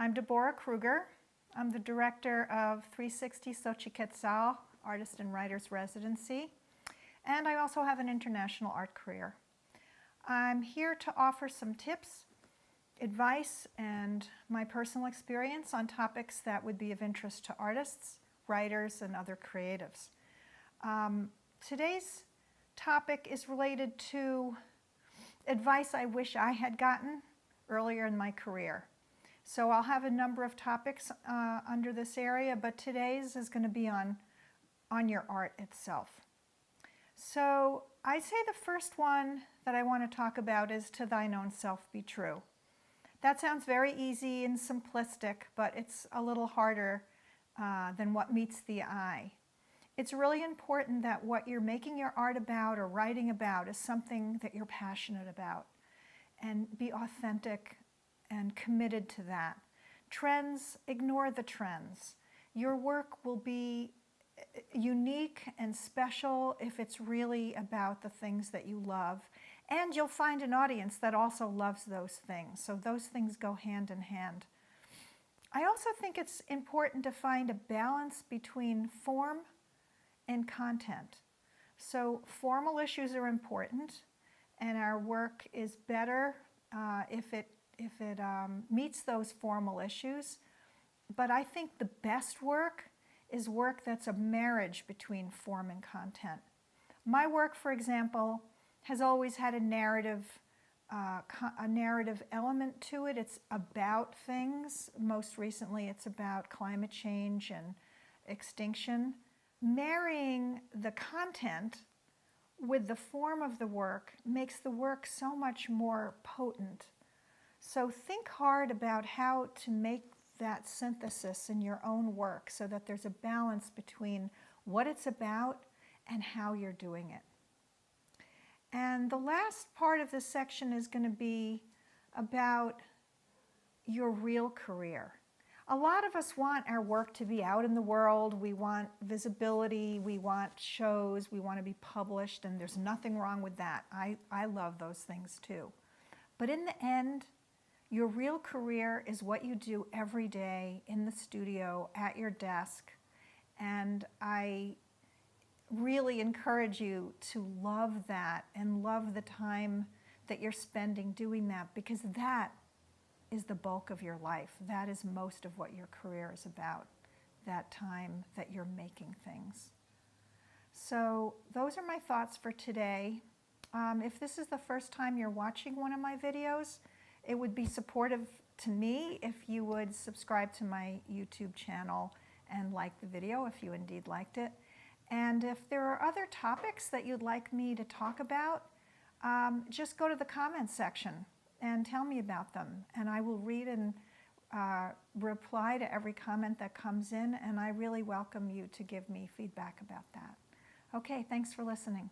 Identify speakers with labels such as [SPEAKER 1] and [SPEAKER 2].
[SPEAKER 1] I'm Deborah Kruger. I'm the director of 360 Xochiquetzal Artist and Writers Residency, and I also have an international art career. I'm here to offer some tips, advice, and my personal experience on topics that would be of interest to artists, writers, and other creatives. Today's topic is related to advice I wish I had gotten earlier in my career. So I'll have a number of topics under this area, but today's is going to be on your art itself. So I say the first one that I want to talk about is "To thine own self be true." That sounds very easy and simplistic, but it's a little harder than what meets the eye. It's really important that what you're making your art about or writing about is something that you're passionate about, and be authentic and committed to that. Trends, ignore the trends. Your work will be unique and special if it's really about the things that you love, and you'll find an audience that also loves those things. So those things go hand in hand. I also think it's important to find a balance between form and content. So formal issues are important, and our work is better if it meets those formal issues. But I think the best work is work that's a marriage between form and content. My work, for example, has always had a narrative element to it. It's about things. Most recently, it's about climate change and extinction. Marrying the content with the form of the work makes the work so much more potent. So think hard about how to make that synthesis in your own work so that there's a balance between what it's about and how you're doing it. And the last part of this section is going to be about your real career. A lot of us want our work to be out in the world. We want visibility, we want shows, we want to be published, and there's nothing wrong with that. I love those things too. But in the end, your real career is what you do every day in the studio, at your desk, and I really encourage you to love that and love the time that you're spending doing that, because that is the bulk of your life. That is most of what your career is about, that time that you're making things. So those are my thoughts for today. If this is the first time you're watching one of my videos, it would be supportive to me if you would subscribe to my YouTube channel and like the video if you indeed liked it. And if there are other topics that you'd like me to talk about, just go to the comments section and tell me about them. And I will read and reply to every comment that comes in, and I really welcome you to give me feedback about that. Okay, thanks for listening.